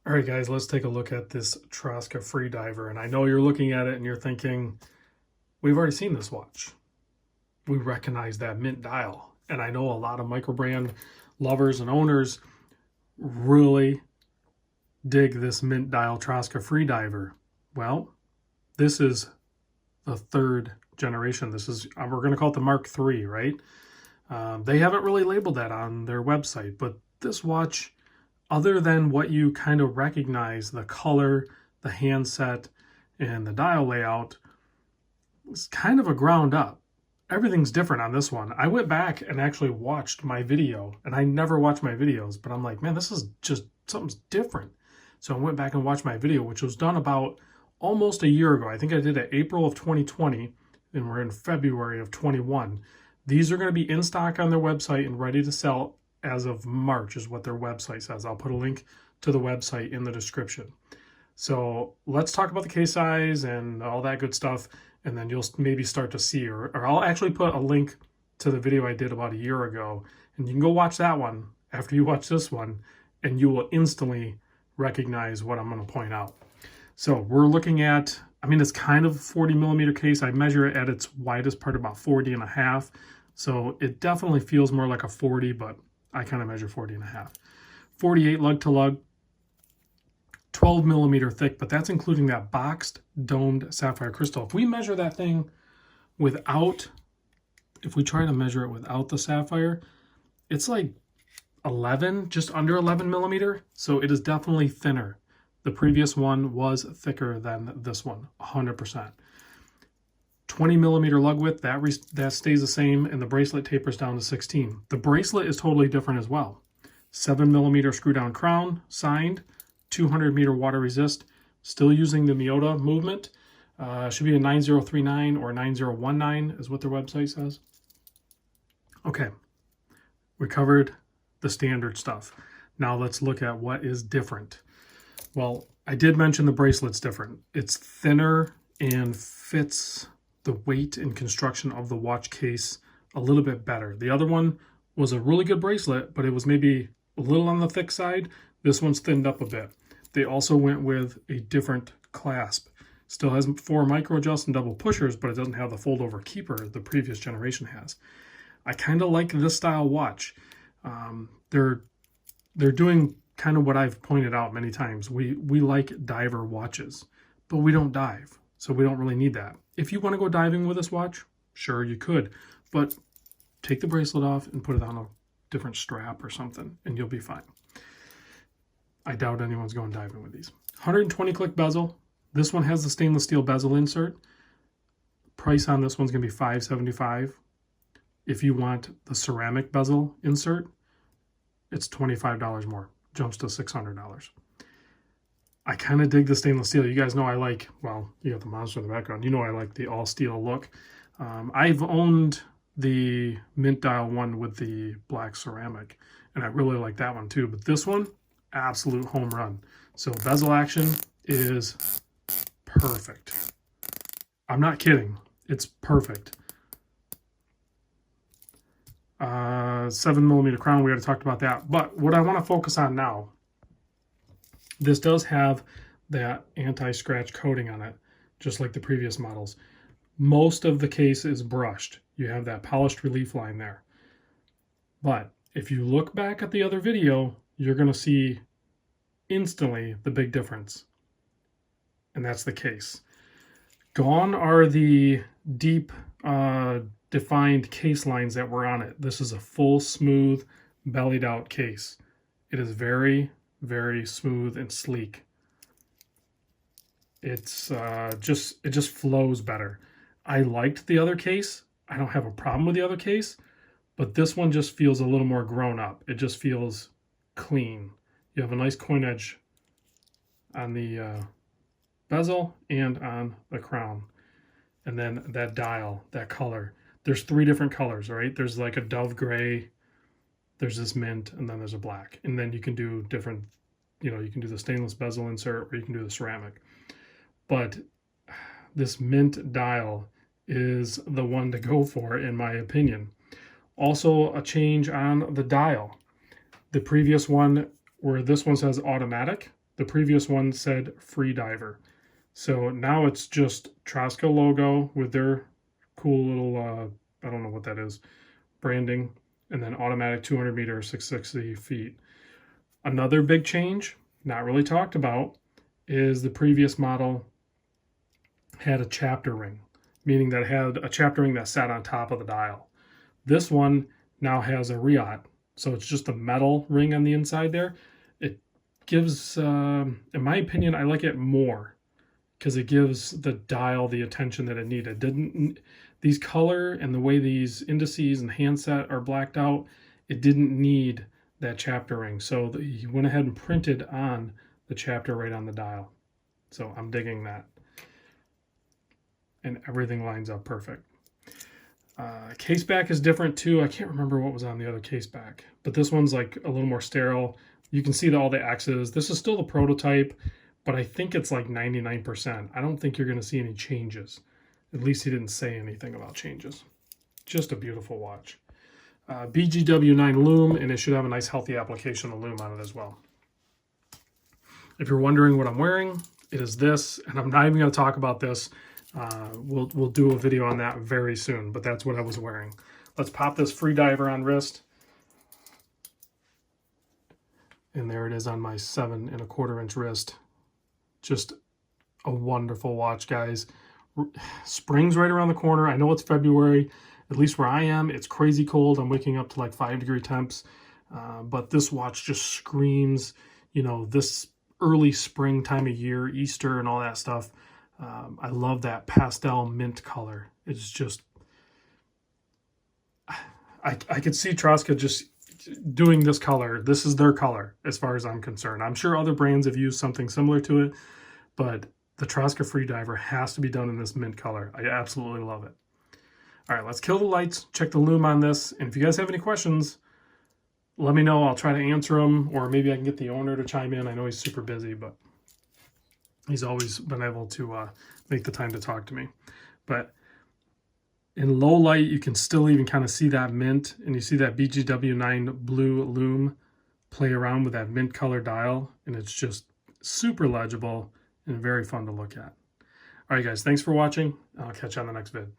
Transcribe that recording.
All right, guys, let's take a look at this Traska Freediver. And I know you're looking at it and you're thinking, we've already seen this watch. We recognize that mint dial. And I know a lot of microbrand lovers and owners really dig this mint dial Traska Freediver. Well, this is the third generation. This is, we're going to call it the Mark III, right? They haven't really labeled that on their website, but this watch, other than what you kind of recognize, the color, the handset, and the dial layout, it's kind of a ground up. Everything's different on this one. I went back and actually watched my video, and I never watch my videos, but I'm like, man, this is just, something's different. So I went back and watched my video, which was done about almost a year ago. I think I did it April of 2020, and we're in February of 21. These are going to be in stock on their website and ready to sell as of March is what their website says. I'll put a link to the website in the description. So let's talk about the case size and all that good stuff, and then you'll maybe start to see, or I'll actually put a link to the video I did about a year ago, and you can go watch that one after you watch this one, and you will instantly recognize what I'm going to point out. So we're looking at, I mean, it's kind of a 40 millimeter case. I measure it at its widest part about 40 and a half. So it definitely feels more like a 40, but I kind of measure 40 and a half. 48 lug to lug, 12 millimeter thick, but that's including that boxed domed sapphire crystal. If we measure that thing without, if we try to measure it without the sapphire, it's like 11, just under 11 millimeter. So it is definitely thinner. The previous one was thicker than this one, 100%. 20 millimeter lug width, that stays the same, and the bracelet tapers down to 16. The bracelet is totally different as well. 7 millimeter screw down crown, signed, 200 meter water resist, still using the Miyota movement. Should be a 9039 or 9019 is what their website says. Okay, we covered the standard stuff. Now let's look at what is different. Well, I did mention the bracelet's different. It's thinner and fits the weight and construction of the watch case a little bit better. The other one was a really good bracelet, but it was maybe a little on the thick side. This one's thinned up a bit. They also went with a different clasp. Still has 4 micro adjust and double pushers, but it doesn't have the fold over keeper the previous generation has. I kind of like this style watch. They're doing kind of what I've pointed out many times. We like diver watches, but we don't dive, so we don't really need that. If you want to go diving with this watch, sure, you could, but take the bracelet off and put it on a different strap or something, and you'll be fine. I doubt anyone's going diving with these. 120 click bezel. This one has the stainless steel bezel insert. Price on this one's going to be $575. If you want the ceramic bezel insert, it's $25 more. Jumps to $600. I kind of dig the stainless steel. You guys know I like, well, you got the monster in the background. You know I like the all steel look. I've owned the mint dial one with the black ceramic, and I really like that one too. But this one, absolute home run. So bezel action is perfect. I'm not kidding. It's perfect. 7 millimeter crown, we already talked about that. But what I want to focus on now, this does have that anti-scratch coating on it, just like the previous models. Most of the case is brushed. You have that polished relief line there. But if you look back at the other video, you're going to see instantly the big difference. And that's the case. Gone are the deep defined case lines that were on it. This is a full, smooth, bellied out case. It is very, very smooth and sleek. It's it just flows better. I liked the other case. I don't have a problem with the other case, but this one just feels a little more grown up. It just feels clean. You have a nice coin edge on the bezel and on the crown. And then that dial, that color. There's 3 different colors, right? There's like a dove gray, there's this mint, and then there's a black. And then you can do different, you know, you can do the stainless bezel insert or you can do the ceramic. But this mint dial is the one to go for, in my opinion. Also, a change on the dial. The previous one, where this one says automatic, The previous one said Freediver. So now it's just Traska logo with their cool little, I don't know what that is, branding, and then automatic 200 meter, 660 feet. Another big change, not really talked about, is the previous model had a chapter ring, meaning that it had a chapter ring that sat on top of the dial. This one now has a Wristshot, so it's just a metal ring on the inside there. It gives, in my opinion, I like it more because it gives the dial the attention that it needed. These color and the way these indices and handset are blacked out, it didn't need that chapter ring. So he went ahead and printed on the chapter right on the dial. So I'm digging that. And everything lines up perfect. Caseback is different too. I can't remember what was on the other Caseback, but this one's like a little more sterile. You can see all the X's. This is still the prototype, but I think it's like 99%. I don't think you're going to see any changes. At least he didn't say anything about changes. Just a beautiful watch. BGW9 lume, and it should have a nice healthy application of lume on it as well. If you're wondering what I'm wearing, it is this, and I'm not even going to talk about this. We'll do a video on that very soon, but that's what I was wearing. Let's pop this Freediver on wrist. And there it is on my 7¼ inch wrist. Just a wonderful watch, guys. Spring's right around the corner. I know it's February, at least where I am. It's crazy cold. I'm waking up to like 5-degree temps. But this watch just screams, you know, this early spring time of year, Easter and all that stuff. I love that pastel mint color. It's just, I could see Traska just doing this color. This is their color as far as I'm concerned. I'm sure other brands have used something similar to it, but the Traska Freediver has to be done in this mint color. I absolutely love it. All right, let's kill the lights, check the lume on this. And if you guys have any questions, let me know. I'll try to answer them, or maybe I can get the owner to chime in. I know he's super busy, but he's always been able to make the time to talk to me. But in low light, you can still even kind of see that mint, and you see that BGW9 blue lume play around with that mint color dial, and it's just super legible and very fun to look at. All right, guys, thanks for watching. I'll catch you on the next vid.